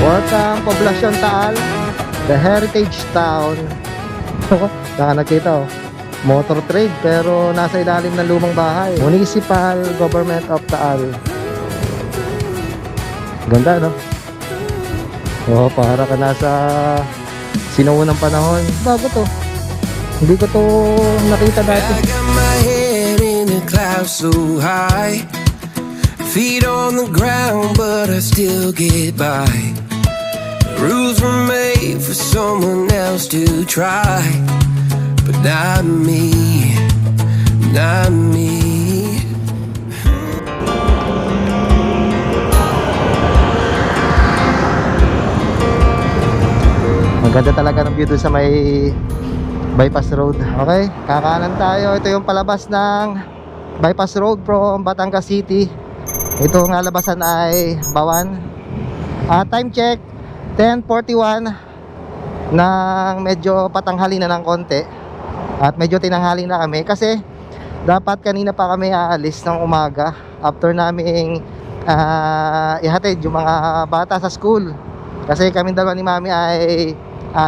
Welcome, Poblacion Taal, the heritage town. Saka nakita motor trade pero nasa ilalim ng lumang bahay. Municipal Government of Taal. Ganda, no? Para ka nasa sinuunang panahon. Bago to. Hindi ko to nakita dati. I got my head in the clouds so high, feet on the ground but I still get by. The rules were made for someone else to try, but not me, not me. Maganda talaga ng view doon sa may bypass road. Okay, kakanan tayo. Ito yung palabas ng bypass road from Batangas City. Ito nga labasan ay Bawan. Time check 10:41 ng medyo patanghali na ng konti. At medyo tinanghali na kami kasi dapat kanina pa kami aalis ng umaga after naming ihatid yung mga bata sa school. Kasi kami dalawa ni Mami ay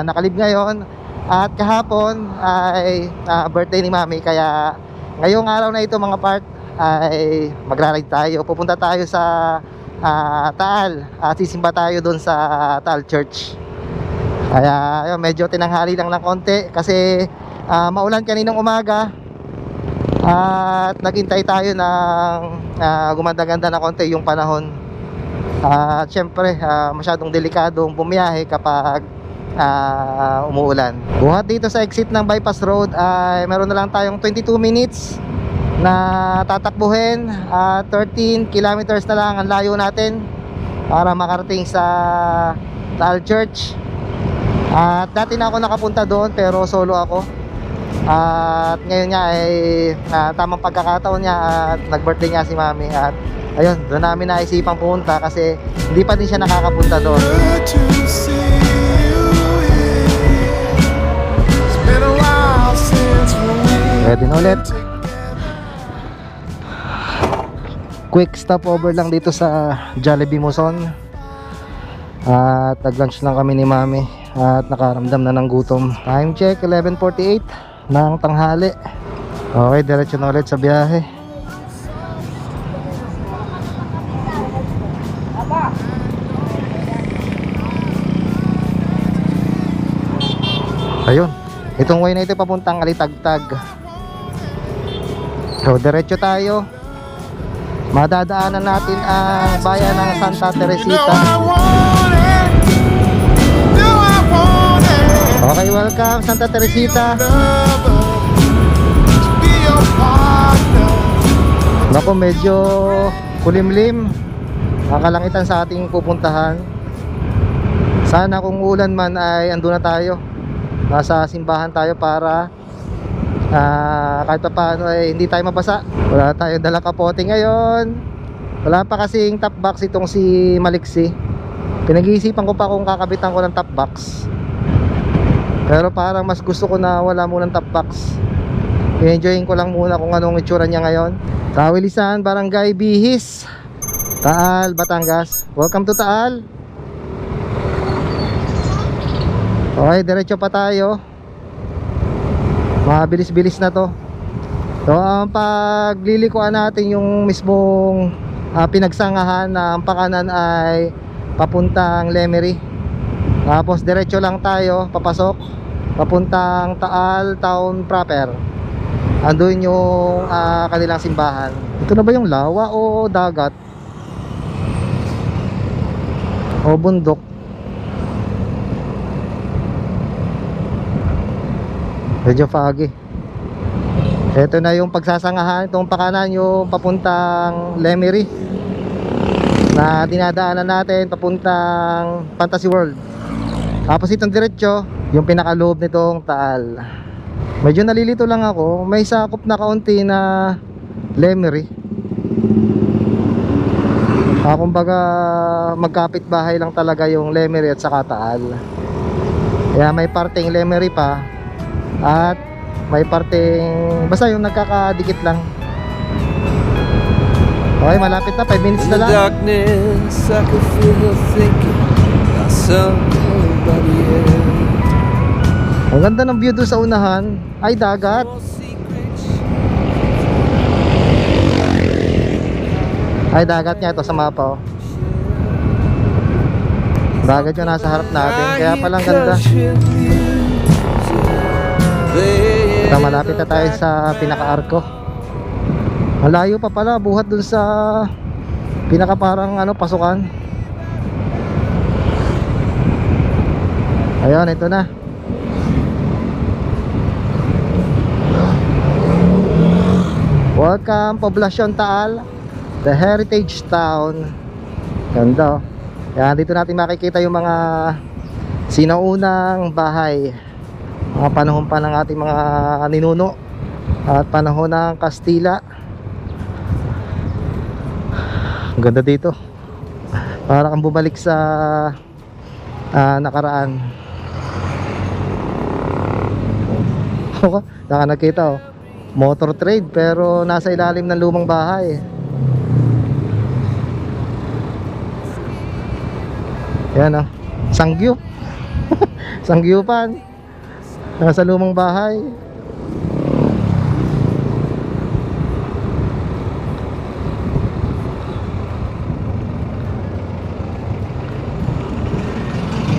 nakalib ngayon. At kahapon ay birthday ni Mami. Kaya ngayong araw na ito mga part ay magra-ride tayo. Pupunta tayo sa Taal. Sisimba tayo doon sa Taal Church. Kaya ayun, medyo tinanghali lang ng konti kasi maulan kaninang umaga. At naghintay tayo ng gumanda-ganda na konti yung panahon. At syempre masyadong delikadong bumiyahe kapag umuulan. Buhat dito sa exit ng bypass road ay meron na lang tayong 22 minutes na tatakbuhin. 13 kilometers na lang ang layo natin para makarating sa Taal Church. At dati na ako nakapunta doon pero solo ako. At ngayon nga ay tamang pagkakataon niya at nag-birthday nga si Mami. At ayun, doon namin naisipang pumunta kasi hindi pa din siya nakakapunta doon. Ready na ulit. Quick stopover lang dito sa Jollibee Muson. At nag-lunch lang kami ni Mami at nakaramdam na ng gutom. Time check 11:48 ng tanghali. Okay, diretso na ulit sa biyahe. Ayun, itong way na ito papuntang Alitagtag. So diretso tayo. Madadaanan natin ang bayan ng Santa Teresita. Okay, welcome Santa Teresita. Naku, medyo kulimlim ang kalangitan sa ating pupuntahan. Sana kung ulan man ay andun na tayo. Nasa simbahan tayo para kahit pa paano ay hindi tayo mabasa. Wala tayong dalang kapote ngayon. Wala pa kasing top box itong si Maliksi. Pinag-iisipan ko pa kung kakabitan ko ng top box. Pero parang mas gusto ko na wala munang top box. I-enjoyin ko lang muna kung anong itsura niya ngayon. Tawilisan, Barangay Bihis, Taal, Batangas. Welcome to Taal. Okay, diretso pa tayo. Mabilis-bilis na to. So ang paglilikuan natin yung mismong pinagsangahan na ang pakanan ay papuntang Lemery. Tapos diretso lang tayo papasok papuntang Taal Town proper. Andun yung kanilang simbahan. Ito na ba yung lawa o dagat? O bundok? Medyo foggy. Ito na yung pagsasangahan. Itong pakanan yung papuntang Lemery na dinadaanan natin papuntang Fantasy World. Tapos itong diretso yung pinakaloob nitong Taal. Medyo nalilito lang ako. May sakop na kaunti na Lemery. Kumbaga magkapit bahay lang talaga yung Lemery at saka Taal. Kaya may parteng Lemery pa at may parteng basta yung nagkakadikit lang. Okay, malapit na, 5 minutes na lang. darkness, I could feel her thinking. I somebody else. Ang ganda ng view doon sa unahan. Ay, dagat. Ay, dagat nga ito sa mapa, oh. Dagat yung nasa harap natin. Kaya palang ganda. Ito, malapit na tayo sa pinaka-arko. Malayo pa pala, buhat dun sa pinaka parang ano, pasukan. Ayun, ito na. Welcome, Poblacion Taal, the Heritage Town. Ganda, oh. Yan, dito natin makikita yung mga sinaunang bahay, mga panahon pa ng ating mga ninuno at panahon ng Kastila. Ang ganda dito, para kang bumalik sa nakaraan. Naka nakita, oh, motor trade pero nasa ilalim ng lumang bahay. Yan, oh, Sanggyu. Sangyupan nasa lumang bahay.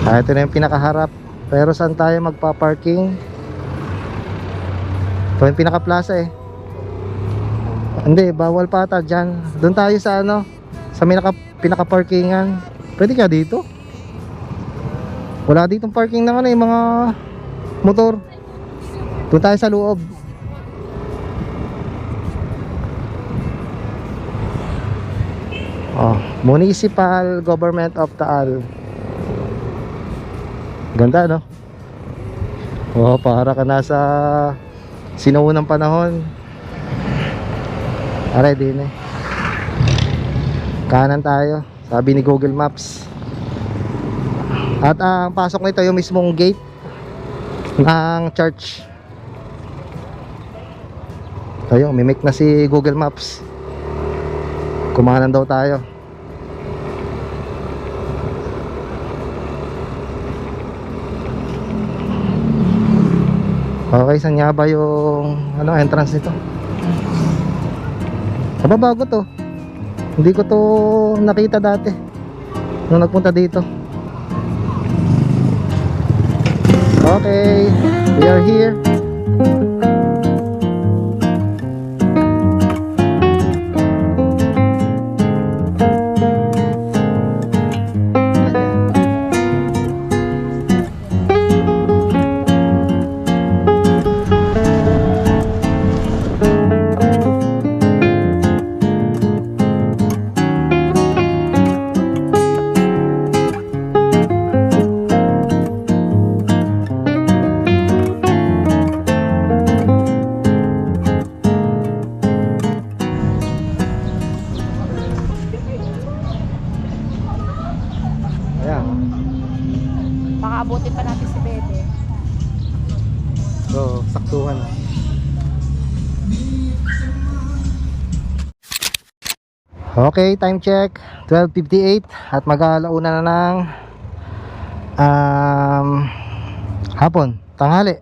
Ito na yung pinakaharap. Pero saan tayo magpa-parking? Ito yung pinaka-plaza, eh. Hindi, bawal pa ata dyan. Doon tayo sa ano, sa pinaka-parkingan. Pwede ka dito? Wala ditong parking ng ano, yung mga motor. Doon tayo sa loob. Oh, Municipal Government of Taal. Ganda, no? Oh, para ka nasa sinuunang panahon. Aray din, eh. Kanan tayo, sabi ni Google Maps. At ang pasok nito yung mismong gate ng church. Tayo, mimic na si Google Maps. Kumanan daw tayo. Okay, saan nga ba yung ano, entrance nito? Bago to. Hindi ko to nakita dati nung nagpunta dito. Okay, we are here. Pakaabutin pa natin si Bebe. So, saktuhan. Okay, time check 12:58 at mag-aalauna na ng hapon, tanghali.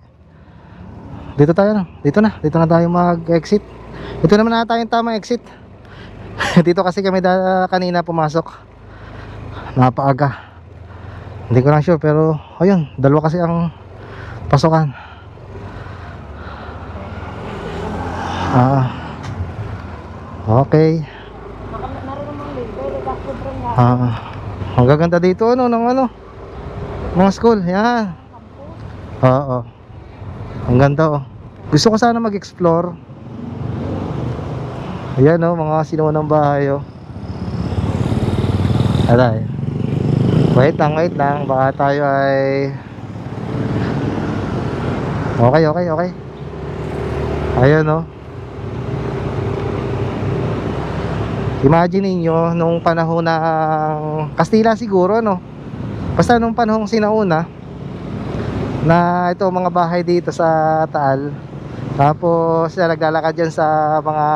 Dito tayo na. Dito na tayo mag-exit. Ito naman ata yung tamang exit. Dito kasi kami kanina pumasok. Napaaga. Hindi ko lang sure pero ayun, dalawa kasi ang pasokan. Okay. Ang gaganda dito ano ng ano, mga school. Yan. Oo. Ang ganda, oh. Gusto ko sana mag-explore. Ayan, oh, mga sinuunang bahay, oh. Aray. Wait lang, baka tayo ay okay. Ayun, no. Imagine niyo nung panahon ng Kastila siguro, no. Basta nung panahong sinauna na ito mga bahay dito sa Taal. Tapos naglalakad dyan sa mga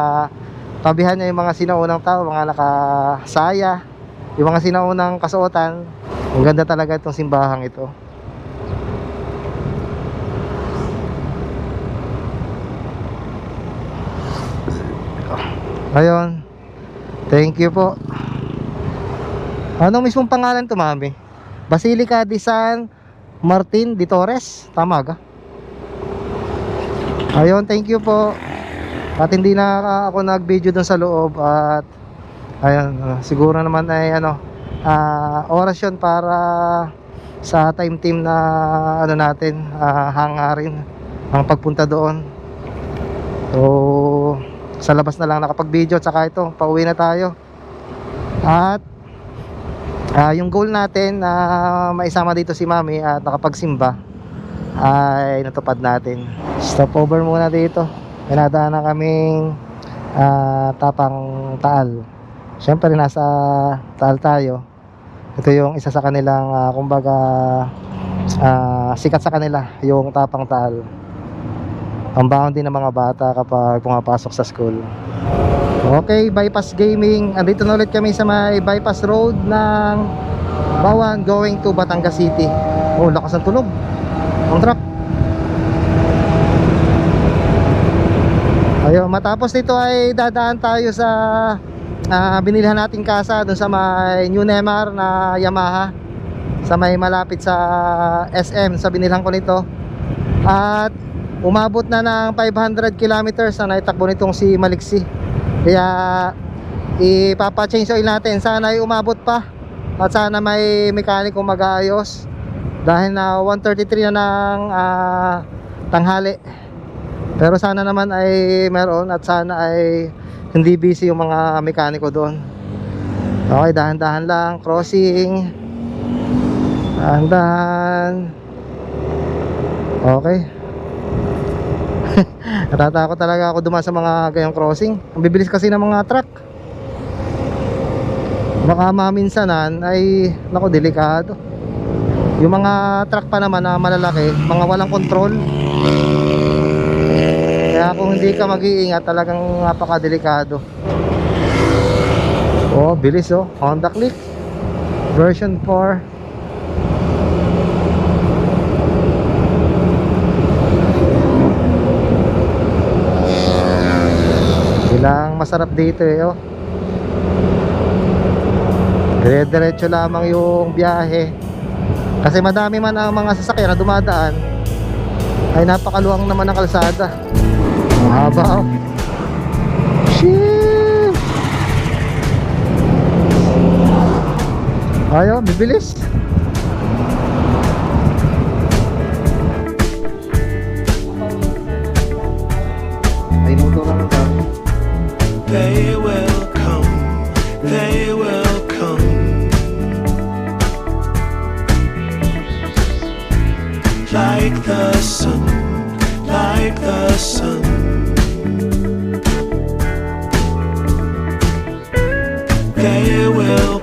tabihan niya yung mga sinaunang tao, mga nakasaya, yung mga sinaunang kasuotan. Ang ganda talaga itong simbahang ito. Ayun. Thank you po. Anong mismong pangalan to, mami? Basilica de San Martin de Torres. Tama ka? Ayun, thank you po. At hindi na ako nag-video dun sa loob. At ayun, siguro naman ay oras yun para sa time team na natin, hangarin ang pagpunta doon. So sa labas na lang nakapag-video, tsaka ito, pauwi na tayo. At yung goal natin na maisama dito si mami at nakapagsimba ay natupad natin. Stop over muna dito. Pinadaan na kaming Tapang Taal. Siyempre nasa Taal tayo. Ito yung isa sa kanilang kumbaga sikat sa kanila, yung Tapang Taal. Ang baon din ng mga bata kapag pumapasok sa school. Okay, Bypass Gaming. Andito na ulit kami sa may Bypass Road ng Bawan going to Batangas City. Oh, lakas ng tunog ang truck. Ayun, matapos nito ay dadaan tayo sa binilhan nating kasa doon sa may New Nemar na Yamaha, sa may malapit sa SM, sa binilhan ko nito. At umabot na ng 500 kilometers na naitakbo nitong si Maliksi. Kaya ipapa-change oil natin. Sana ay umabot pa at sana may mekaniko mag-aayos, dahil na 1:33 na ng tanghali. Pero sana naman ay meron, at sana ay hindi busy yung mga mekaniko doon. Okay, dahan-dahan lang, crossing. Dahan-dahan. Okay. Natatakot talaga ako dumaan sa mga gayong crossing. Ang bibilis kasi ng mga truck. Baka maminsanan ay nako, delikado. Yung mga truck pa naman na malalaki, mga walang control. Kaya kung hindi ka mag-iingat, talagang napakadelikado. Oh, bilis oh. Honda Click version 4. Ilang masarap dito eh, oh. Dire-diretso lamang yung biyahe. Kasi madami man ang mga sasakyan na dumadaan, ay napakaluwang naman ang kalsada. Ang haba, oh. Shit! Ayaw, bibilis. Ay, motor lang ito. They will come, they will come. Like the sun, like the sun. They will